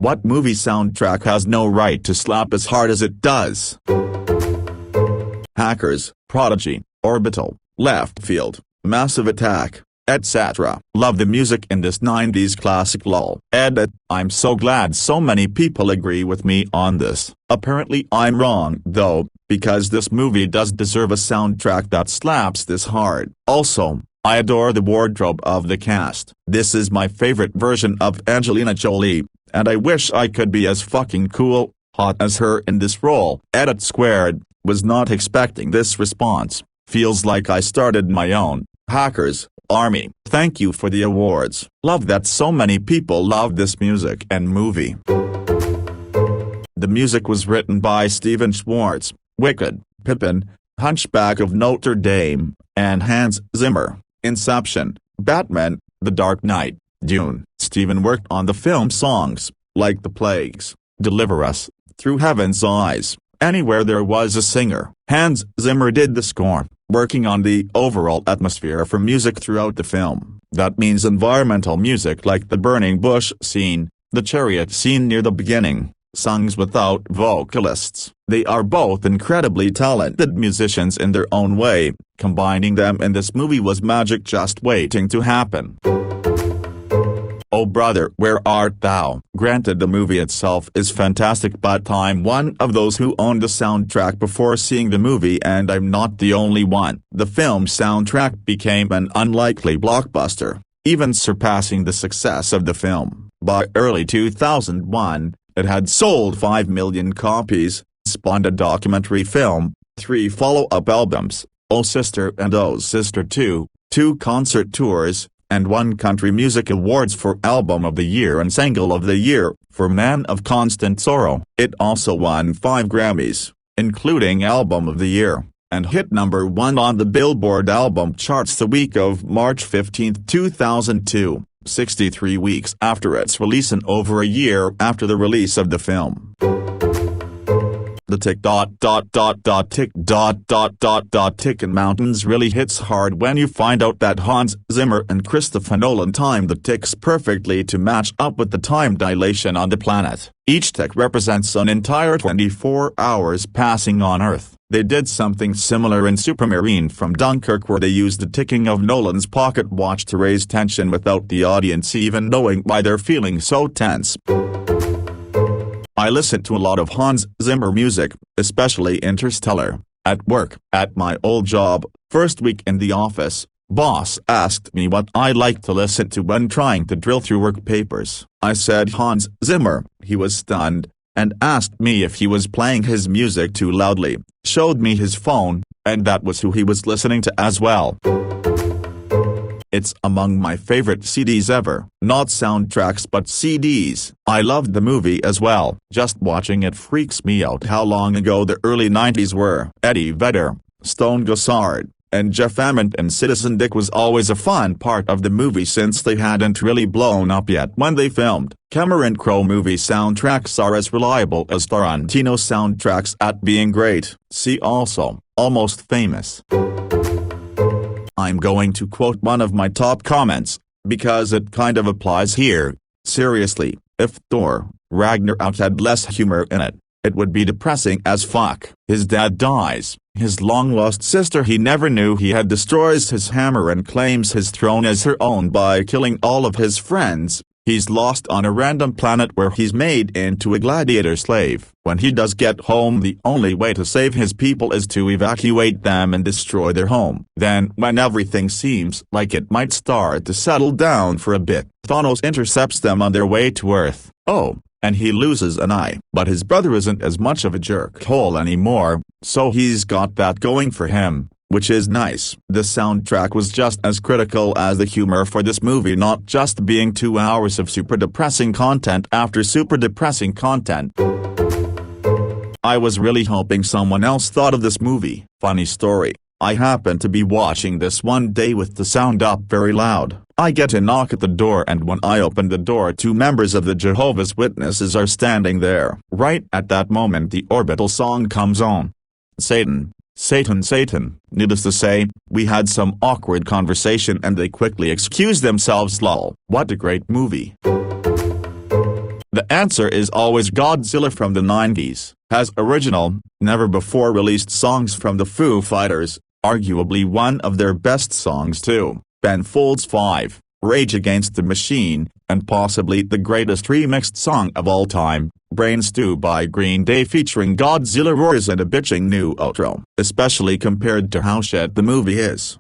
What movie soundtrack has no right to slap as hard as it does? Hackers, Prodigy, Orbital, Left Field, Massive Attack, etc. Love the music in this 90s classic lol. Edit. I'm so glad so many people agree with me on this. Apparently I'm wrong though, because this movie does deserve a soundtrack that slaps this hard. Also, I adore the wardrobe of the cast. This is my favorite version of Angelina Jolie, and I wish I could be as fucking cool, hot as her in this role. Edit squared. Was not expecting this response. Feels like I started my own hackers army. Thank you for the awards. Love that so many people love this music and movie. The music was written by Steven Schwartz, Wicked, Pippin, Hunchback of Notre Dame, and Hans Zimmer, Inception, Batman, The Dark Knight, Dune. Steven worked on the film songs, like The Plagues, Deliver Us, Through Heaven's Eyes, Anywhere There Was a Singer. Hans Zimmer did the score, working on the overall atmosphere for music throughout the film. That means environmental music like the burning bush scene, the chariot scene near the beginning, songs without vocalists. They are both incredibly talented musicians in their own way. Combining them in this movie was magic just waiting to happen. Oh brother, where art thou? Granted, the movie itself is fantastic, but I'm one of those who owned the soundtrack before seeing the movie, and I'm not the only one. The film's soundtrack became an unlikely blockbuster, even surpassing the success of the film. By early 2001, it had sold 5 million copies, spawned a documentary film, 3 follow-up albums, Oh Sister and Oh Sister 2, 2 concert tours, and 1 Country Music Awards for Album of the Year and Single of the Year, for Man of Constant Sorrow. It also won 5 Grammys, including Album of the Year, and hit number 1 on the Billboard album charts the week of March 15, 2002, 63 weeks after its release and over a year after the release of the film. The tick in Mountains really hits hard when you find out that Hans Zimmer and Christopher Nolan timed the ticks perfectly to match up with the time dilation on the planet. Each tick represents an entire 24 hours passing on Earth. They did something similar in Supermarine from Dunkirk, where they used the ticking of Nolan's pocket watch to raise tension without the audience even knowing why they're feeling so tense. I listen to a lot of Hans Zimmer music, especially Interstellar, at work. At my old job, first week in the office, boss asked me what I like to listen to when trying to drill through work papers. I said Hans Zimmer. He was stunned, and asked me if he was playing his music too loudly, showed me his phone, and that was who he was listening to as well. It's among my favorite CDs ever. Not soundtracks but CDs. I loved the movie as well. Just watching it freaks me out how long ago the early 90s were. Eddie Vedder, Stone Gossard, and Jeff Ament and Citizen Dick was always a fun part of the movie since they hadn't really blown up yet when they filmed. Cameron Crowe movie soundtracks are as reliable as Tarantino soundtracks at being great. See also, Almost Famous. I'm going to quote one of my top comments, because it kind of applies here. Seriously, if Thor Ragnarok had less humor in it, it would be depressing as fuck. His dad dies, his long-lost sister he never knew he had destroys his hammer and claims his throne as her own by killing all of his friends. He's lost on a random planet where he's made into a gladiator slave. When he does get home, the only way to save his people is to evacuate them and destroy their home. Then, when everything seems like it might start to settle down for a bit, Thanos intercepts them on their way to Earth. Oh, and he loses an eye. But his brother isn't as much of a jerk-hole anymore, so he's got that going for him, which is nice. The soundtrack was just as critical as the humor for this movie, not just being 2 hours of super depressing content after super depressing content. I was really hoping someone else thought of this movie. Funny story, I happened to be watching this one day with the sound up very loud. I get a knock at the door, and when I open the door, 2 members of the Jehovah's Witnesses are standing there. Right at that moment the Orbital song comes on. Satan. Satan, Satan. Needless to say, we had some awkward conversation and they quickly excused themselves lol. What a great movie. The answer is always Godzilla from the 90s, has original, never-before-released songs from the Foo Fighters, arguably one of their best songs too, Ben Folds 5, Rage Against the Machine, and possibly the greatest remixed song of all time, Brain Stew by Green Day featuring Godzilla roars and a bitching new outro, especially compared to how shit the movie is.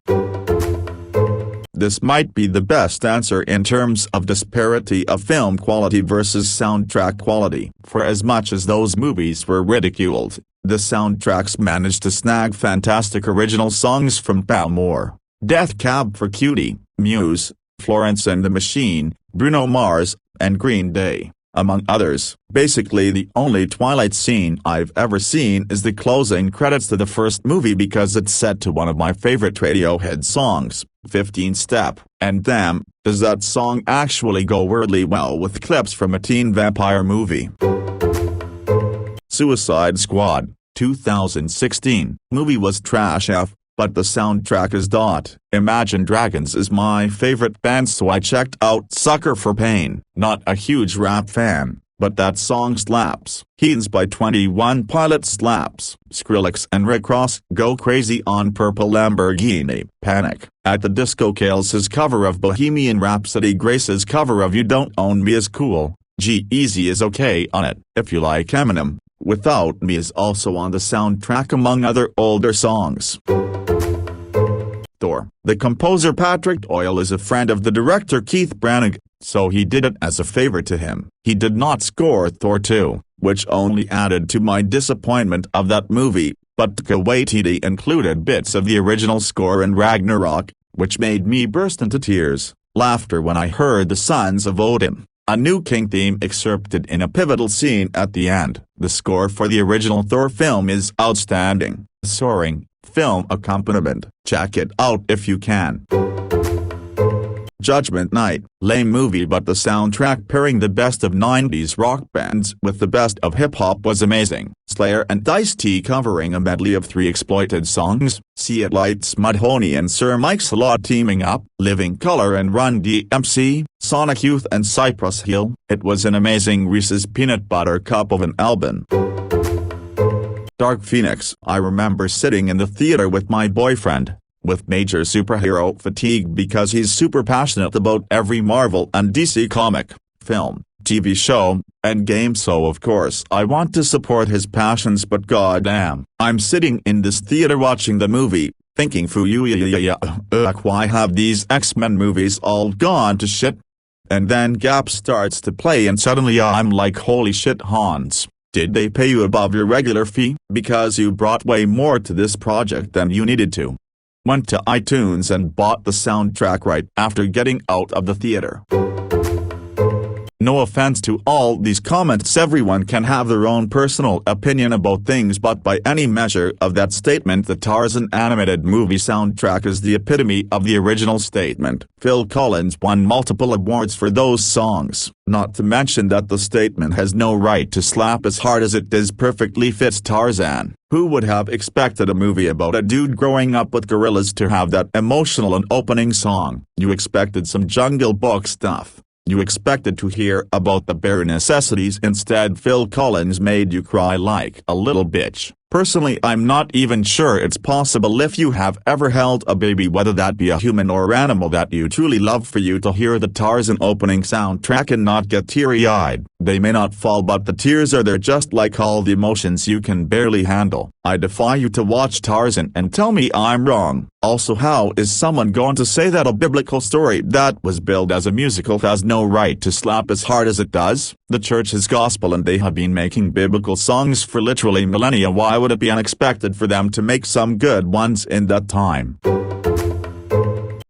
This might be the best answer in terms of disparity of film quality versus soundtrack quality. For as much as those movies were ridiculed, the soundtracks managed to snag fantastic original songs from Paramore, Death Cab for Cutie, Muse, Florence and the Machine, Bruno Mars, and Green Day, among others. Basically the only Twilight scene I've ever seen is the closing credits to the first movie because it's set to one of my favorite Radiohead songs, 15 Step, and damn, does that song actually go weirdly well with clips from a teen vampire movie. Suicide Squad, 2016, movie was trash AF. But the soundtrack is . Imagine Dragons is my favorite band, so I checked out Sucker for Pain. Not a huge rap fan, but that song slaps. Heathens by 21 Pilots slaps. Skrillex and Rick Ross go crazy on Purple Lamborghini. Panic at the Disco Kills' cover of Bohemian Rhapsody. Grace's cover of You Don't Own Me is cool. G-Eazy is okay on it. If you like Eminem, Without Me is also on the soundtrack among other older songs. Thor. The composer Patrick Doyle is a friend of the director Keith Branagh, so he did it as a favor to him. He did not score Thor 2, which only added to my disappointment of that movie, but Taika Waititi included bits of the original score in Ragnarok, which made me burst into tears, laughter when I heard the Sons of Odin, a new King theme excerpted in a pivotal scene at the end. The score for the original Thor film is outstanding. Soaring film accompaniment. Check it out if you can. Judgment Night. Lame movie, but the soundtrack pairing the best of 90s rock bands with the best of hip-hop was amazing. Slayer and Ice-T covering a medley of 3 exploited songs, See It Lights Mudhoney and Sir Mix-a-Lot teaming up, Living Colour and Run DMC, Sonic Youth and Cypress Hill. It was an amazing Reese's Peanut Butter Cup of an album. Dark Phoenix. I remember sitting in the theater with my boyfriend, with major superhero fatigue because he's super passionate about every Marvel and DC comic, film, TV show, and game, so of course I want to support his passions, but goddamn, I'm sitting in this theater watching the movie, thinking why have these X-Men movies all gone to shit? And then Gap starts to play and suddenly I'm like, holy shit, Hans. Did they pay you above your regular fee? Because you brought way more to this project than you needed to. Went to iTunes and bought the soundtrack right after getting out of the theater. No offense to all these comments, everyone can have their own personal opinion about things, but by any measure of that statement, the Tarzan animated movie soundtrack is the epitome of the original statement. Phil Collins won multiple awards for those songs, not to mention that the statement has no right to slap as hard as it does perfectly fits Tarzan. Who would have expected a movie about a dude growing up with gorillas to have that emotional an opening song? You expected some Jungle Book stuff. You expected to hear about the bare necessities. Instead, Phil Collins made you cry like a little bitch. Personally, I'm not even sure it's possible, if you have ever held a baby, whether that be a human or animal that you truly love, for you to hear the Tarzan opening soundtrack and not get teary-eyed. They may not fall, but the tears are there, just like all the emotions you can barely handle. I defy you to watch Tarzan and tell me I'm wrong. Also, how is someone going to say that a biblical story that was billed as a musical has no right to slap as hard as it does? The church is gospel and they have been making biblical songs for literally millennia. Why would it be unexpected for them to make some good ones in that time?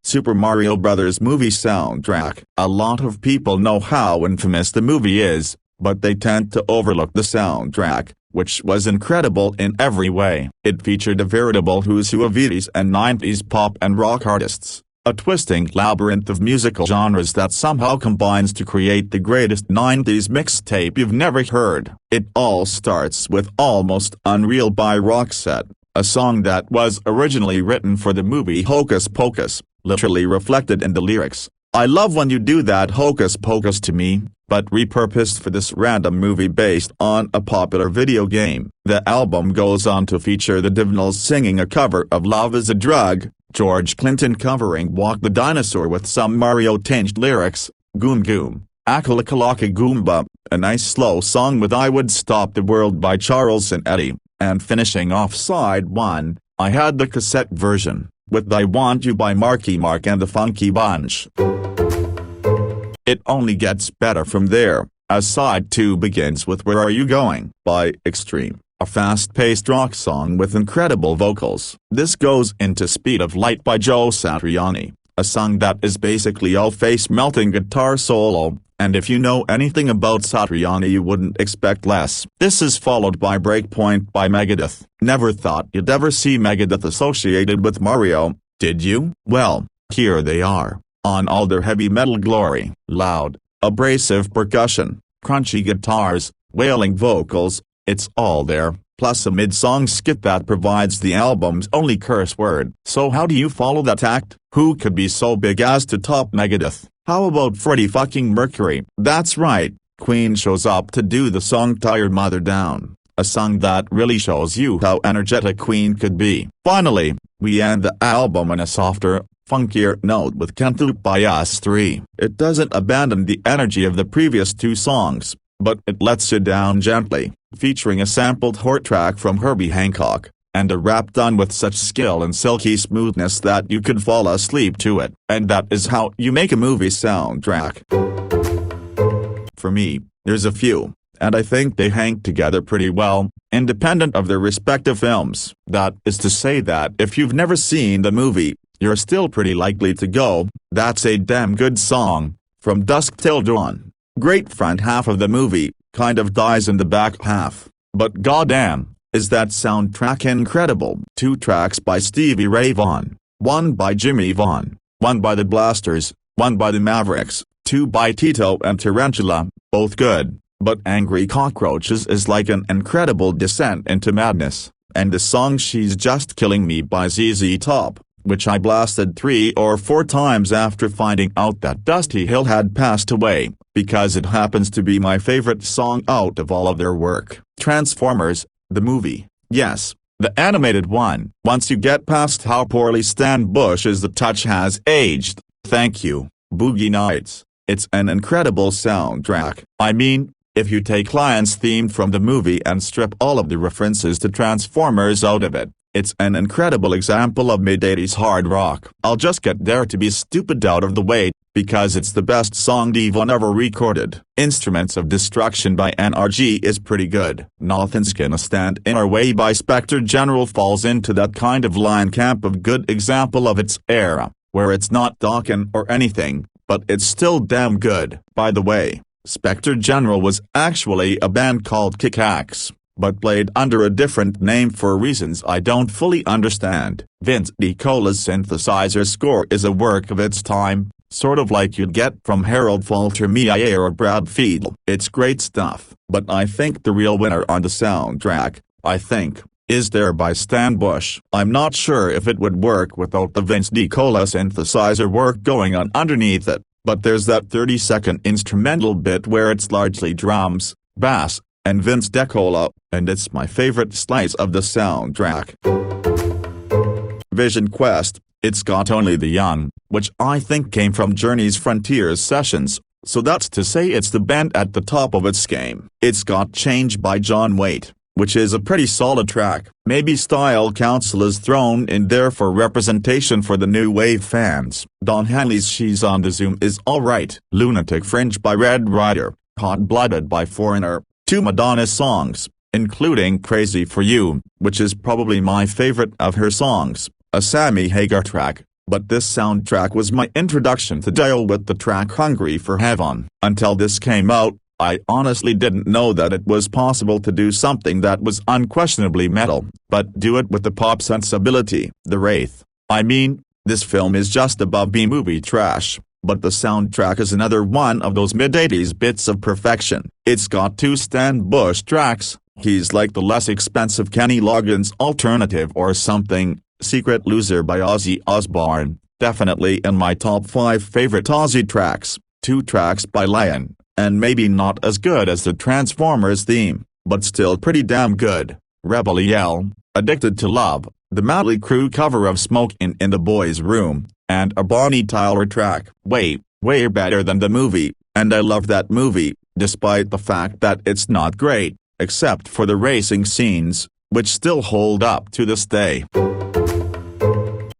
Super Mario Bros. Movie soundtrack. A lot of people know how infamous the movie is, but they tend to overlook the soundtrack, which was incredible in every way. It featured a veritable who's who of 80s and 90s pop and rock artists, a twisting labyrinth of musical genres that somehow combines to create the greatest 90s mixtape you've never heard. It all starts with Almost Unreal by Roxette, a song that was originally written for the movie Hocus Pocus, literally reflected in the lyrics. I love when you do that hocus pocus to me, but repurposed for this random movie based on a popular video game. The album goes on to feature the Divinyls singing a cover of Love Is a Drug, George Clinton covering Walk the Dinosaur with some Mario-tinged lyrics, Goom Goom, Akalakalaka Goomba, a nice slow song with I Would Stop the World by Charles and Eddie, and finishing off side 1, I had the cassette version, with I Want You by Marky Mark and the Funky Bunch. It only gets better from there, as side 2 begins with Where Are You Going by Extreme, a fast-paced rock song with incredible vocals. This goes into Speed of Light by Joe Satriani, a song that is basically all face-melting guitar solo, and if you know anything about Satriani you wouldn't expect less. This is followed by Breakpoint by Megadeth. Never thought you'd ever see Megadeth associated with Mario, did you? Well, here they are, on all their heavy metal glory. Loud, abrasive percussion, crunchy guitars, wailing vocals, it's all there, plus a mid-song skit that provides the album's only curse word. So how do you follow that act? Who could be so big as to top Megadeth? How about Freddie fucking Mercury? That's right, Queen shows up to do the song Tie Your Mother Down, a song that really shows you how energetic Queen could be. Finally, we end the album on a softer, funkier note with Can't Loop by Us 3. It doesn't abandon the energy of the previous 2 songs, but it lets you down gently, featuring a sampled horn track from Herbie Hancock, and a rap done with such skill and silky smoothness that you could fall asleep to it. And that is how you make a movie soundtrack. For me, there's a few, and I think they hang together pretty well, independent of their respective films. That is to say that if you've never seen the movie, you're still pretty likely to go, That's a Damn Good Song, From Dusk Till Dawn. Great front half of the movie, kind of dies in the back half, but goddamn, is that soundtrack incredible. 2 tracks by Stevie Ray Vaughan, 1 by Jimmy Vaughan, 1 by the Blasters, 1 by the Mavericks, 2 by Tito and Tarantula, both good, but Angry Cockroaches is like an incredible descent into madness, and the song She's Just Killing Me by ZZ Top, which I blasted 3 or 4 times after finding out that Dusty Hill had passed away, because it happens to be my favorite song out of all of their work. Transformers, the movie, yes, the animated one. Once you get past how poorly Stan Bush's The Touch has aged, thank you, Boogie Nights, it's an incredible soundtrack. I mean, if you take Lion's theme from the movie and strip all of the references to Transformers out of it, it's an incredible example of mid-80s hard rock. I'll just get there to be stupid out of the way, because it's the best song Devon ever recorded. Instruments of Destruction by NRG is pretty good. Nothing's Gonna Stand in Our Way by Spectre General falls into that kind of line camp of good example of its era, where it's not Dawkins or anything, but it's still damn good. By the way, Spectre General was actually a band called Kick-Axe, but played under a different name for reasons I don't fully understand. Vince DiCola's synthesizer score is a work of its time, sort of like you'd get from Harold Faltermeyer or Brad Fiedel. It's great stuff, but I think the real winner on the soundtrack, is There by Stan Bush. I'm not sure if it would work without the Vince DiCola synthesizer work going on underneath it, but there's that 30-second instrumental bit where it's largely drums, bass, and Vince DiCola, and it's my favorite slice of the soundtrack. Vision Quest, it's got Only the Young, which I think came from Journey's Frontiers sessions, so that's to say it's the band at the top of its game. It's got Change by John Waite, which is a pretty solid track. Maybe Style Council is thrown in there for representation for the new wave fans. Don Henley's She's on the Zoom is alright. Lunatic Fringe by Red Rider, Hot Blooded by Foreigner, 2 Madonna songs, including Crazy for You, which is probably my favorite of her songs, a Sammy Hagar track, but this soundtrack was my introduction to Dio with the track Hungry for Heaven. Until this came out, I honestly didn't know that it was possible to do something that was unquestionably metal, but do it with the pop sensibility. The Wraith. I mean, this film is just above B-movie trash, but the soundtrack is another one of those mid-80s bits of perfection. It's got 2 Stan Bush tracks, He's Like the Less Expensive Kenny Loggins Alternative or Something, Secret Loser by Ozzy Osbourne, definitely in my top 5 favorite Ozzy tracks, 2 tracks by Lion, and maybe not as good as the Transformers theme, but still pretty damn good. Rebel Yell, Addicted to Love, the Motley Crue cover of Smoke in the Boys' Room, and a Bonnie Tyler track. Way better than the movie, and I love that movie, despite the fact that it's not great, except for the racing scenes, which still hold up to this day.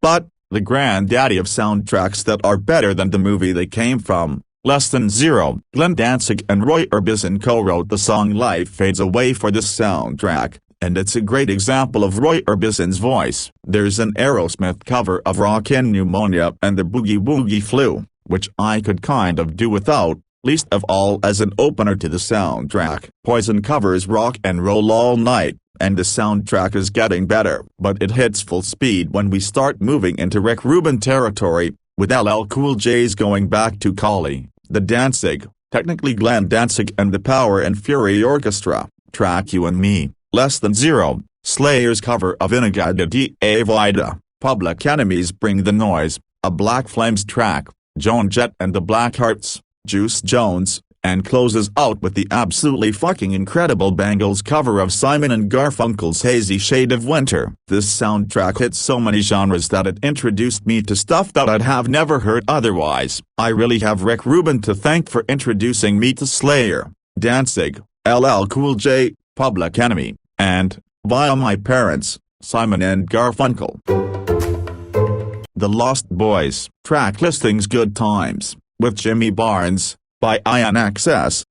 But, the granddaddy of soundtracks that are better than the movie they came from, Less Than Zero. Glenn Danzig and Roy Orbison co-wrote the song Life Fades Away for this soundtrack, and it's a great example of Roy Orbison's voice. There's an Aerosmith cover of Rockin' Pneumonia and the Boogie Woogie Flu, which I could kind of do without, least of all as an opener to the soundtrack. Poison covers Rock and Roll All Night, and the soundtrack is getting better. But it hits full speed when we start moving into Rick Rubin territory, with LL Cool J's Going Back to Cali, the Danzig, technically Glenn Danzig and the Power and Fury Orchestra, track You and Me, Less Than Zero, Slayer's cover of In-A-Gadda-Da Vida, Public Enemy's Bring the Noise, a Black Flames track, Joan Jett and the Blackhearts, Juice Jones, and closes out with the absolutely fucking incredible Bangles cover of Simon and Garfunkel's Hazy Shade of Winter. This soundtrack hits so many genres that it introduced me to stuff that I'd have never heard otherwise. I really have Rick Rubin to thank for introducing me to Slayer, Danzig, LL Cool J, Public Enemy, and, via my parents, Simon and Garfunkel. The Lost Boys, track listings Good Times, with Jimmy Barnes, by INXS,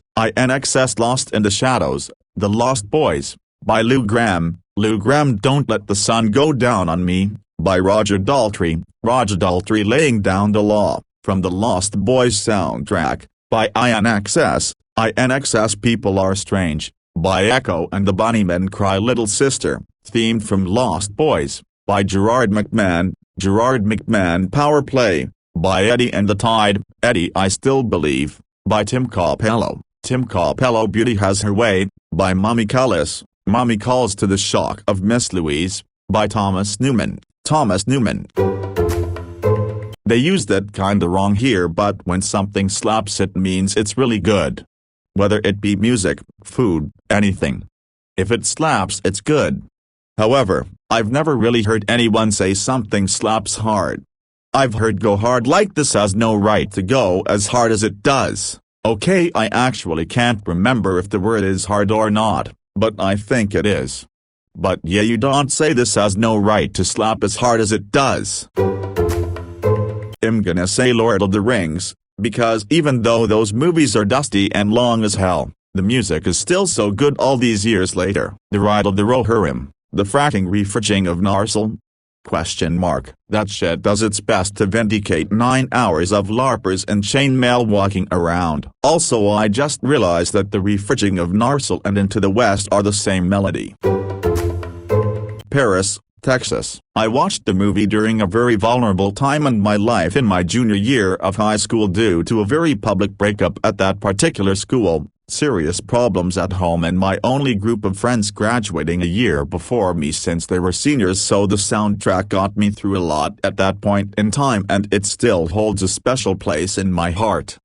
Lost in the Shadows, The Lost Boys, by Lou Gramm, Don't Let the Sun Go Down on Me, by Roger Daltrey, Laying Down the Law, from the Lost Boys soundtrack, by INXS, People Are Strange, by Echo and the Bunnymen Cry Little Sister, themed from Lost Boys, by Gerard McMahon, Power Play, by Eddie and the Tide, Eddie I Still Believe, by Tim Capello, Beauty Has Her Way, by Mommy Callis, Mommy Calls to the Shock of Miss Louise, by Thomas Newman. They used it kinda wrong here, but when something slaps it means it's really good. Whether it be music, food, anything. If it slaps it's good. However, I've never really heard anyone say something slaps hard. I've heard go hard like this has no right to go as hard as it does. Okay, I actually can't remember if the word is hard or not, but I think it is. But yeah, you don't say this has no right to slap as hard as it does. I'm gonna say Lord of the Rings, because even though those movies are dusty and long as hell, the music is still so good all these years later. The Ride of the Rohirrim, the fracking refridging of Narsil? That shit does its best to vindicate 9 hours of LARPers and chainmail walking around. Also, I just realized that the refridging of Narsil and Into the West are the same melody. Paris, Texas. I watched the movie during a very vulnerable time in my life in my junior year of high school due to a very public breakup at that particular school, serious problems at home and my only group of friends graduating a year before me since they were seniors, so the soundtrack got me through a lot at that point in time and it still holds a special place in my heart.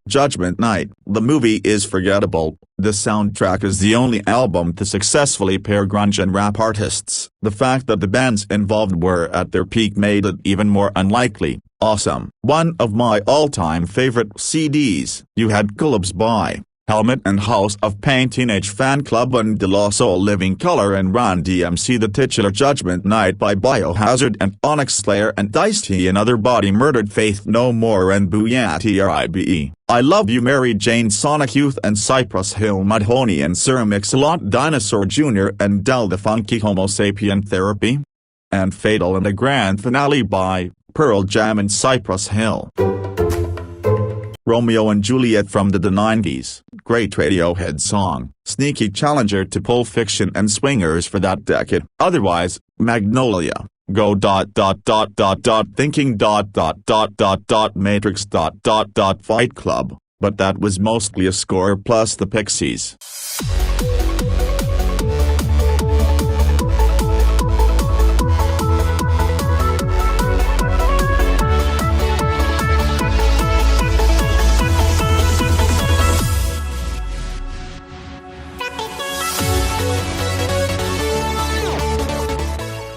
Judgment Night. The movie is forgettable. The soundtrack is the only album to successfully pair grunge and rap artists. The fact that the bands involved were at their peak made it even more unlikely. Awesome. One of my all-time favorite CDs. You had Collabs by Helmet and House of Pain, Teenage Fan Club and De La Soul, Living Colour and Run DMC, the titular Judgment Night by Biohazard and Onyx, Slayer and Ice-T, Another Body Murdered, Faith No More and Booyah Ribe. I Love You, Mary Jane, Sonic Youth and Cypress Hill, Mudhoney and Sir Mix-a-Lot, Dinosaur Jr. and Del the Funky Homo Sapien, Therapy and Fatal, and the grand finale by Pearl Jam and Cypress Hill. Romeo and Juliet from the 90s, great Radiohead song, sneaky challenger to Pulp Fiction and Swingers for that decade. Otherwise, Magnolia, Go Thinking Matrix Fight Club, but that was mostly a score plus the Pixies.